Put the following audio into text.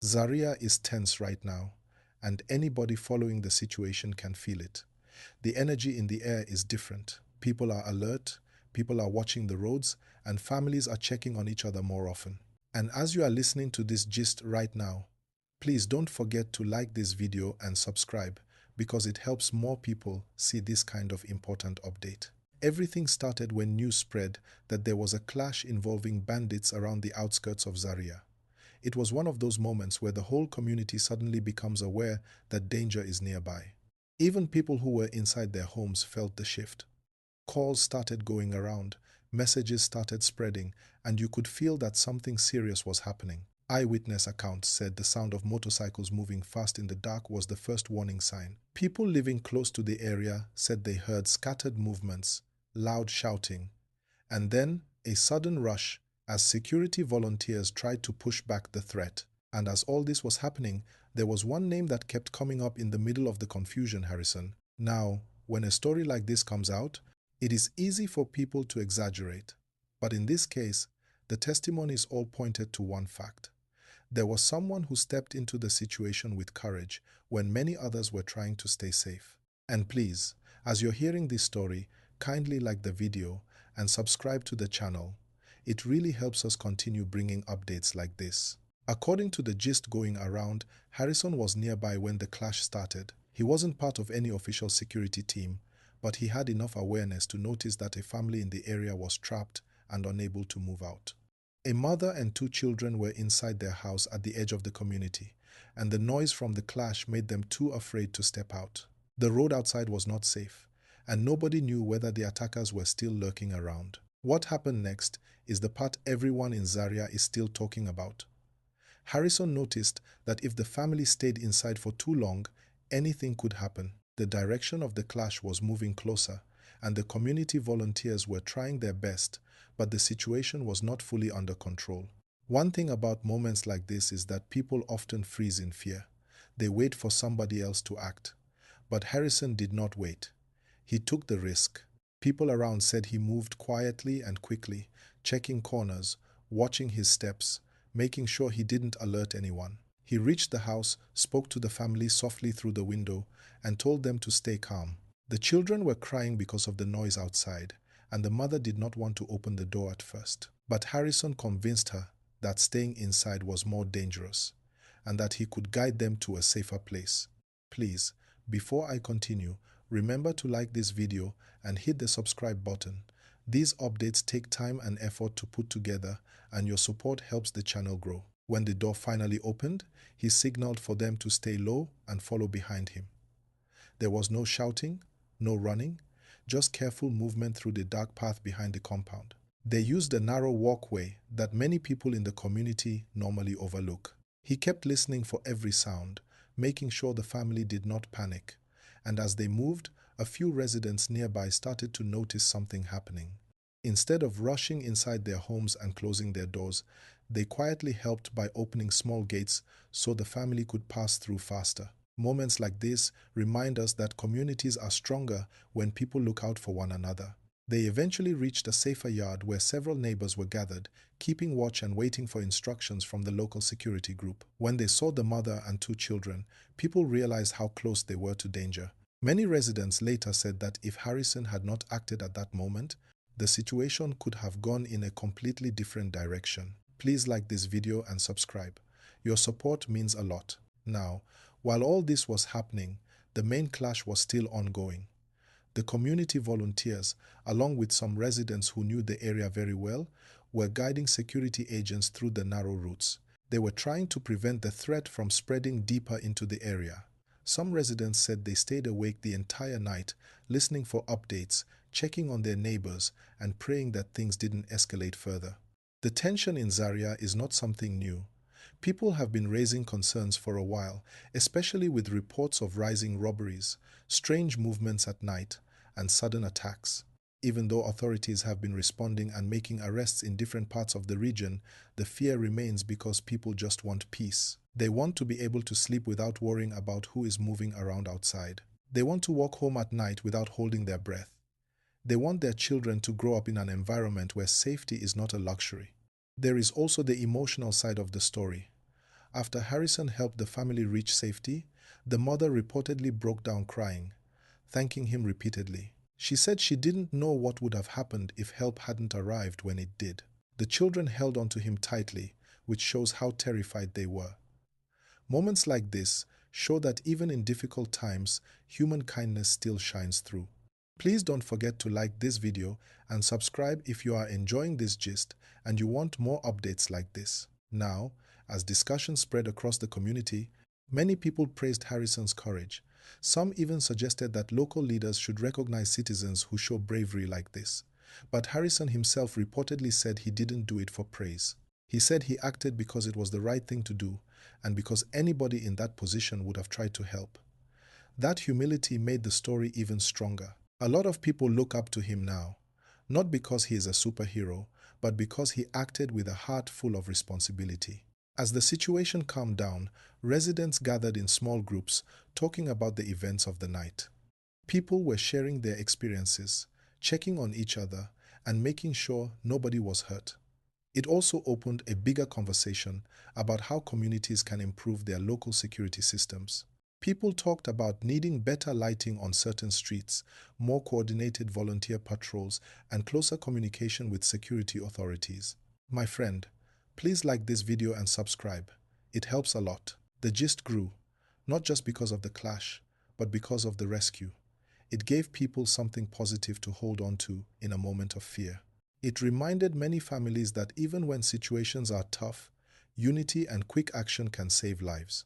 Zaria is tense right now, and anybody following the situation can feel it. The energy in the air is different. People are alert, people are watching the roads, and families are checking on each other more often. And as you are listening to this gist right now, please don't forget to like this video and subscribe because it helps more people see this kind of important update. Everything started when news spread that there was a clash involving bandits around the outskirts of Zaria. It was one of those moments where the whole community suddenly becomes aware that danger is nearby. Even people who were inside their homes felt the shift. Calls started going around, messages started spreading, and you could feel that something serious was happening. Eyewitness accounts said the sound of motorcycles moving fast in the dark was the first warning sign. People living close to the area said they heard scattered movements, loud shouting, and then a sudden rush as security volunteers tried to push back the threat. And as all this was happening, there was one name that kept coming up in the middle of the confusion, Harrison. Now, when a story like this comes out, it is easy for people to exaggerate. But in this case, the testimonies all pointed to one fact. There was someone who stepped into the situation with courage when many others were trying to stay safe. And please, as you're hearing this story, kindly like the video and subscribe to the channel. It really helps us continue bringing updates like this. According to the gist going around, Harrison was nearby when the clash started. He wasn't part of any official security team, but he had enough awareness to notice that a family in the area was trapped and unable to move out. A mother and two children were inside their house at the edge of the community, and the noise from the clash made them too afraid to step out. The road outside was not safe, and nobody knew whether the attackers were still lurking around. What happened next is the part everyone in Zaria is still talking about. Harrison noticed that if the family stayed inside for too long, anything could happen. The direction of the clash was moving closer, and the community volunteers were trying their best, but the situation was not fully under control. One thing about moments like this is that people often freeze in fear. They wait for somebody else to act. But Harrison did not wait. He took the risk. People around said he moved quietly and quickly, checking corners, watching his steps, making sure he didn't alert anyone. He reached the house, spoke to the family softly through the window, and told them to stay calm. The children were crying because of the noise outside, and the mother did not want to open the door at first. But Harrison convinced her that staying inside was more dangerous, and that he could guide them to a safer place. Please, before I continue, remember to like this video and hit the subscribe button. These updates take time and effort to put together, and your support helps the channel grow. When the door finally opened, he signaled for them to stay low and follow behind him. There was no shouting, no running, just careful movement through the dark path behind the compound. They used a narrow walkway that many people in the community normally overlook. He kept listening for every sound, making sure the family did not panic. And as they moved, a few residents nearby started to notice something happening. Instead of rushing inside their homes and closing their doors, they quietly helped by opening small gates so the family could pass through faster. Moments like this remind us that communities are stronger when people look out for one another. They eventually reached a safer yard where several neighbors were gathered, keeping watch and waiting for instructions from the local security group. When they saw the mother and two children, people realized how close they were to danger. Many residents later said that if Harrison had not acted at that moment, the situation could have gone in a completely different direction. Please like this video and subscribe. Your support means a lot. Now, while all this was happening, the main clash was still ongoing. The community volunteers, along with some residents who knew the area very well, were guiding security agents through the narrow routes. They were trying to prevent the threat from spreading deeper into the area. Some residents said they stayed awake the entire night, listening for updates, checking on their neighbors, and praying that things didn't escalate further. The tension in Zaria is not something new. People have been raising concerns for a while, especially with reports of rising robberies, strange movements at night, and sudden attacks. Even though authorities have been responding and making arrests in different parts of the region, the fear remains because people just want peace. They want to be able to sleep without worrying about who is moving around outside. They want to walk home at night without holding their breath. They want their children to grow up in an environment where safety is not a luxury. There is also the emotional side of the story. After Harrison helped the family reach safety, the mother reportedly broke down crying, thanking him repeatedly. She said she didn't know what would have happened if help hadn't arrived when it did. The children held onto him tightly, which shows how terrified they were. Moments like this show that even in difficult times, human kindness still shines through. Please don't forget to like this video and subscribe if you are enjoying this gist and you want more updates like this. Now, as discussion spread across the community, many people praised Harrison's courage. Some even suggested that local leaders should recognize citizens who show bravery like this. But Harrison himself reportedly said he didn't do it for praise. He said he acted because it was the right thing to do and because anybody in that position would have tried to help. That humility made the story even stronger. A lot of people look up to him now, not because he is a superhero, but because he acted with a heart full of responsibility. As the situation calmed down, residents gathered in small groups talking about the events of the night. People were sharing their experiences, checking on each other, and making sure nobody was hurt. It also opened a bigger conversation about how communities can improve their local security systems. People talked about needing better lighting on certain streets, more coordinated volunteer patrols, and closer communication with security authorities. My friend, please like this video and subscribe. It helps a lot. The gist grew, not just because of the clash, but because of the rescue. It gave people something positive to hold on to in a moment of fear. It reminded many families that even when situations are tough, unity and quick action can save lives.